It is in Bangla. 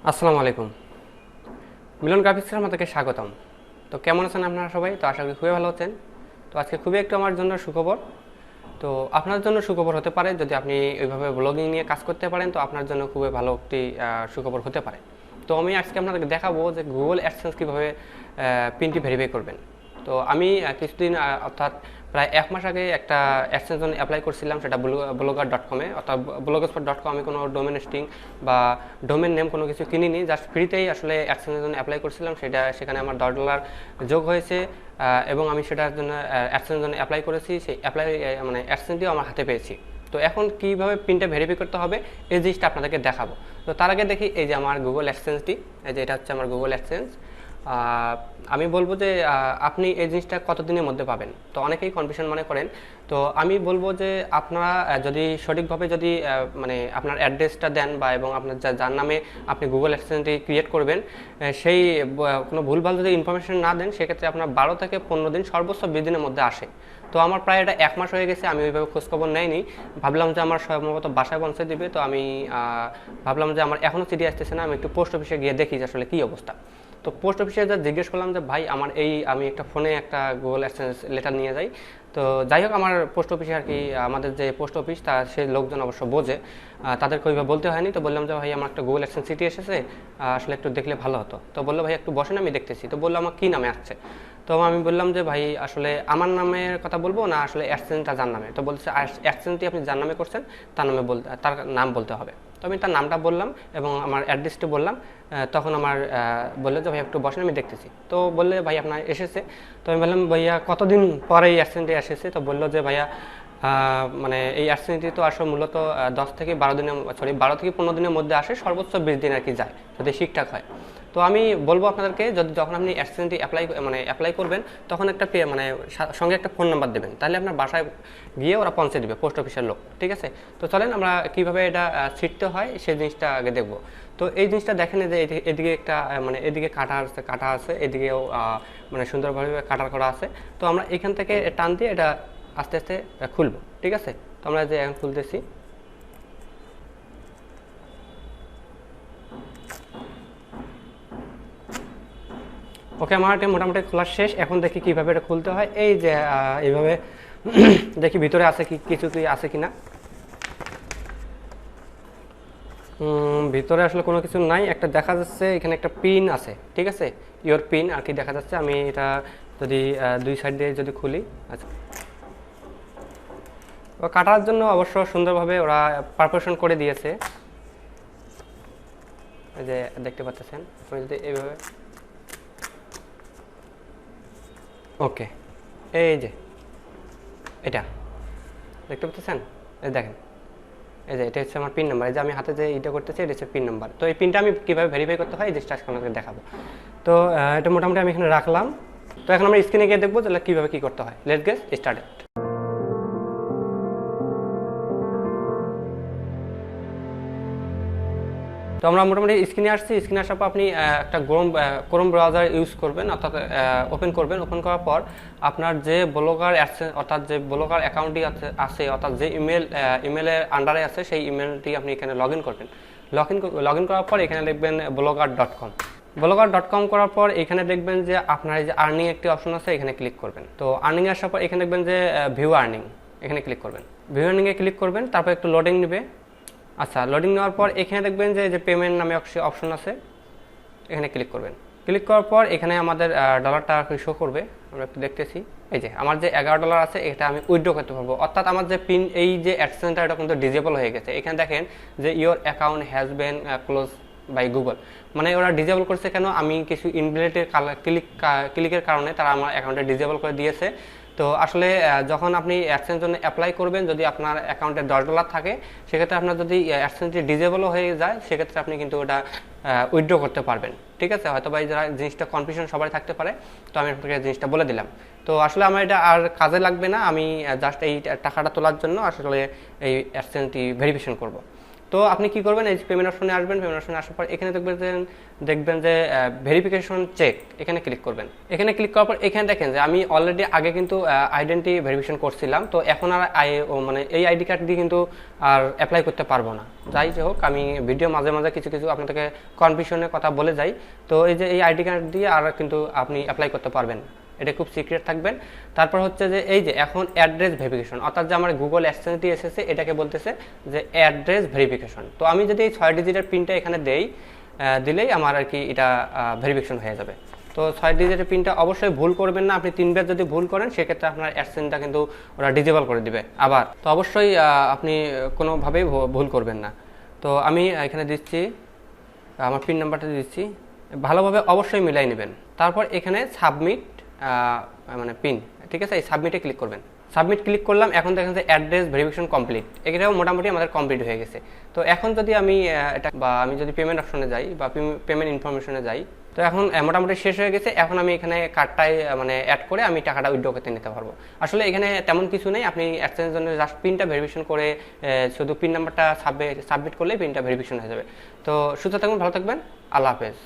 আসসালামু আলাইকুম। মিলন গ্রাফিক্সের আমাদেরকে স্বাগতম। তো কেমন আছেন আপনারা সবাই? তো আশা করি খুবই ভালো আছেন। তো আজকে খুবই একটু আমার জন্য সুখবর। তো আপনার জন্য সুখবর হতে পারে যদি আপনি ওইভাবে ব্লগিং নিয়ে কাজ করতে পারেন, তো আপনার জন্য খুবই ভালো একটি সুখবর হতে পারে। তো আমি আজকে আপনাদেরকে দেখাবো যে গুগল অ্যাডসেন্স কীভাবে পিনটি ভেরিফাই করবেন। তো আমি কিছুদিন অর্থাৎ প্রায় 1 মাস আগে একটা অ্যাডসেন্স জন্য অ্যাপ্লাই করছিলাম, সেটা blogger.com-এ অর্থাৎ blogspot.com। আমি কোনো ডোমেন হোস্টিং বা ডোমেন নেম কোনো কিছু কিনিনি, জাস্ট ফ্রিতেই আসলে অ্যাডসেন্সের জন্য অ্যাপ্লাই করছিলাম। সেখানে আমার $10 যোগ হয়েছে এবং আমি সেটার জন্য অ্যাডসেন্সের জন্য অ্যাপ্লাই করেছি। সেই মানে অ্যাডসেন্সটিও আমার হাতে পেয়েছি। তো এখন কীভাবে পিনটা ভেরিফাই করতে হবে এই জিনিসটা আপনাদেরকে দেখাবো। তো তার আগে দেখি এই যে আমার গুগল অ্যাডসেন্সটি, এই যে এটা হচ্ছে আমার গুগল অ্যাডসেন্স। আমি বলবো যে আপনি এই জিনিসটা কতদিনের মধ্যে পাবেন। তো অনেকেই কনফিউশন মনে করেন। তো আমি বলবো যে আপনারা যদি সঠিকভাবে যদি মানে আপনার অ্যাড্রেসটা দেন বা এবং আপনার যার নামে আপনি গুগল অ্যাডসেন্সটি ক্রিয়েট করবেন সেই কোনো ভুলভাল যদি ইনফরমেশন না দেন, সেক্ষেত্রে আপনার 12 থেকে 15 দিন, সর্বোচ্চ 20 দিনের মধ্যে আসে। তো আমার প্রায় এটা 1 মাস হয়ে গেছে, আমি ওইভাবে খোঁজখবর নেইনি। ভাবলাম যে আমার সম্ভবত বাসায় পৌঁছে দিবে। তো আমি ভাবলাম যে আমার এখনও চিঠি আসতেছে না, আমি একটু পোস্ট অফিসে গিয়ে দেখি যে আসলে কী অবস্থা। তো পোস্ট অফিসে যা জিজ্ঞেস করলাম যে ভাই আমার আমি একটা ফোনে একটা গুগল অ্যাডসেন্স লেটার নিয়ে যাই। তো যাই হোক, আমার পোস্ট অফিসে আর কি আমাদের যে পোস্ট অফিস তা সেই লোকজন অবশ্য বোঝে, তাদেরকে ওইভাবে বলতে হয়নি। তো বললাম যে ভাই আমার একটা গুগল অ্যাডসেন্স চিঠি এসেছে, আসলে একটু দেখলে ভালো হতো। তো বললো ভাই একটু বসেন, আমি দেখতেছি। তো বললো আমার কী নামে আসছে। তো আমি বললাম যে ভাই আসলে আমার নামের কথা বলবো না আসলে অ্যাডসেন্সটা যার নামে। তো বলছে অ্যাডসেন্সটি আপনি যার নামে করছেন তার নাম বলতে হবে। তো আমি তার নামটা বললাম এবং আমার অ্যাড্রেসটি বললাম। তখন আমার বললো যে ভাই একটু বসেন, আমি দেখতেছি। তো বললে ভাই আপনার এসেছে। তো আমি বললাম ভাইয়া কতদিন পরে এই অ্যাডসেন্সটি এসেছে। তো বললো যে ভাইয়া মানে এই অ্যাডসেন্সটি তো আসলে মূলত 10 থেকে 12 থেকে 15 দিনের মধ্যে আসে, সর্বোচ্চ 20 দিন আর কি যায় যদি ঠিকঠাক হয়। তো আমি বলবো আপনাদেরকে যখন আপনি অ্যাডসেন্সটি অ্যাপ্লাই করবেন, তখন একটা মানে সঙ্গে একটা ফোন নাম্বার দেবেন, তাহলে আপনার বাসায় গিয়ে ওরা পৌঁছে দেবে, পোস্ট অফিসের লোক। ঠিক আছে? তো চলেন আমরা কীভাবে এটা ছিটতে হয় সেই জিনিসটা আগে দেখবো। তো এই জিনিসটা দেখেন যে এদিকে একটা মানে এদিকে কাটা আছে, এদিকেও মানে সুন্দরভাবে কাটার করা আছে। তো আমরা এখান থেকে টান দিয়ে এটা আস্তে আস্তে খুলবো। ঠিক আছে? তো আমরা যে এখন খুলতেছি। ওকে, আমার এটা মোটামুটি খোলা শেষ। এখন দেখি কীভাবে এটা খুলতে হয়। এই যে এইভাবে দেখি ভিতরে আছে কিছু কি আছে কিনা। ভিতরে আসলে কোনো কিছু নাই। একটা দেখা যাচ্ছে এখানে একটা পিন আছে। ঠিক আছে? ইয়োর পিন আর কি দেখা যাচ্ছে। আমি এটা যদি 2 সাইড দিয়ে যদি খুলি, আচ্ছা, কাটার জন্য অবশ্য সুন্দরভাবে ওরা পারফেকশন করে দিয়েছে। এই যে দেখতে পাচ্ছেন, আপনি যদি এইভাবে, ওকে, এই যে এটা দেখতে পাচ্ছেন, এই দেখেন, এই যে এটা হচ্ছে আমার পিন নাম্বার। এই যে আমি হাতে যে এটা করতেছি এটা হচ্ছে পিন নাম্বার। তো এই পিনটা আমি কীভাবে ভেরিফাই করতে হয় এই জিনিসটা আজকে আপনাকে দেখাবো। তো এটা মোটামুটি আমি এখানে রাখলাম। তো এখন আমরা স্ক্রিনে গিয়ে দেখবো তাহলে কীভাবে কী করতে হয়। Let's get started. তো আমরা মোটামুটি স্ক্রিনে আসছি। স্ক্রিনে আসার পর আপনি একটা ক্রোম ব্রাউজার ইউজ করবেন, অর্থাৎ ওপেন করবেন। ওপেন করার পর আপনার যে ব্লগার অ্যাডসেন্স অর্থাৎ যে ব্লগার অ্যাকাউন্টটি আছে অর্থাৎ যে ইমেলের আন্ডারে আছে সেই ইমেলটি আপনি এখানে লগ ইন করবেন। লগ ইন করার পর এখানে লিখবেন blogger.com। blogger.com করার পর এখানে দেখবেন যে আপনার এই যে আর্নিং একটি অপশন আছে, এখানে ক্লিক করবেন। তো আর্নিং আসার পর এখানে দেখবেন যে ভিউ আর্নিং, এখানে ক্লিক করবেন। ভিউ আর্নিংয়ে ক্লিক করবেন, তারপর একটু লোডিং নেবে। আচ্ছা, লোডিং নেওয়ার পর এখানে দেখবেন যে পেমেন্ট নামে অপশন আছে, এখানে ক্লিক করবেন। ক্লিক করার পর এখানে আমাদের ডলারটা শো করবে, আমরা একটু দেখতেছি। এই যে আমার যে $11 আছে এটা আমি উইথড্র করতে পারবো, অর্থাৎ আমার যে পিন এই যে অ্যাডসেন্সটা এটা কিন্তু ডিজেবল হয়ে গেছে। এখানে দেখেন যে your account has been close by Google, মানে ওরা ডিজেবল করছে কেন, আমি কিছু ইনভ্যালিডের ক্লিকের কারণে তারা আমার অ্যাকাউন্টে ডিজেবল করে দিয়েছে। তো আসলে যখন আপনি অ্যাডসেন্সের জন্য অ্যাপ্লাই করবেন, যদি আপনার অ্যাকাউন্টে $10 থাকে, সেক্ষেত্রে আপনার যদি অ্যাডসেন্সটি ডিজেবলও হয়ে যায়, সেক্ষেত্রে আপনি কিন্তু ওটা উইথড্র করতে পারবেন। ঠিক আছে? হয়তো বা এই জিনিসটা কনফিউশন সবাই থাকতে পারে, তো আমি আপনাকে জিনিসটা বলে দিলাম। তো আসলে আমার এটা আর কাজে লাগবে না, আমি জাস্ট এই টাকাটা তোলার জন্য আসলে এই অ্যাডসেন্সটি ভেরিফিকেশন করব। তো আপনি কি করবেন, এই পেমেন্ট অপশনে আসবেন। পেমেন্ট অপশনে আসার পর এখানে দেখবেন যে ভেরিফিকেশন চেক, এখানে ক্লিক করবেন। এখানে ক্লিক করার পর এখানে দেখেন যে আমি অলরেডি আগে কিন্তু আইডেন্টি ভেরিফিকেশন করছিলাম, তো এখন আর মানে এই আইডি কার্ড দিয়ে কিন্তু আর অ্যাপ্লাই করতে পারবো না। যাই হোক, আমি ভিডিও মাঝে মাঝে কিছু আপনাদেরকে কনফিউশনের কথা বলে যাই। তো এই যে এই আইডি কার্ড দিয়ে আর কিন্তু আপনি অ্যাপ্লাই করতে পারবেন, এটা খুব সিক্রেট থাকবেন। তারপর হচ্ছে যে এই যে এখন অ্যাড্রেস ভেরিফিকেশন, অর্থাৎ যে আমার গুগল অ্যাডসেন্স দিয়ে এসেছে, এটাকে বলতেছে যে অ্যাড্রেস ভেরিফিকেশন। তো আমি যদি এই 6 ডিজিটের পিনটা এখানে দিলেই আমার আর কি এটা ভেরিফিকেশন হয়ে যাবে। তো 6 ডিজিটের পিনটা অবশ্যই ভুল করবেন না। আপনি 3 বার যদি ভুল করেন সেক্ষেত্রে আপনার অ্যাডসেন্সটা কিন্তু ওরা ডিজেবল করে দিবে আবার। তো অবশ্যই আপনি কোনোভাবেই ভুল করবেন না। তো আমি এখানে দিচ্ছি, আমার পিন নাম্বারটা দিচ্ছি, ভালোভাবে অবশ্যই মিলাই নেবেন। তারপর এখানে সাবমিট মানে পিন, ঠিক আছে, এই সাবমিটে ক্লিক করবেন। সাবমিট ক্লিক করলাম, এখন দেখেন যে অ্যাড্রেস ভেরিফিকেশন কমপ্লিট, এটাও মোটামুটি আমাদের কমপ্লিট হয়ে গেছে। তো এখন যদি আমি আমি যদি পেমেন্ট অপশনে যাই বা পেমেন্ট ইনফরমেশনে যাই, তো এখন মোটামুটি শেষ হয়ে গেছে। এখন আমি এখানে কার্ডটাই মানে অ্যাড করে আমি টাকাটা উইথড্র করতে নিতে পারবো। আসলে এখানে তেমন কিছু নেই, আপনি অ্যাডসেন্সের জন্য জাস্ট পিনটা ভেরিফিকেশন করে শুধু পিন নাম্বারটা সাবমিট করলেই পিনটা ভেরিফিকেশন হয়ে যাবে। তো সুস্থ থাকবেন, ভালো থাকবেন, আল্লাহ হাফেজ।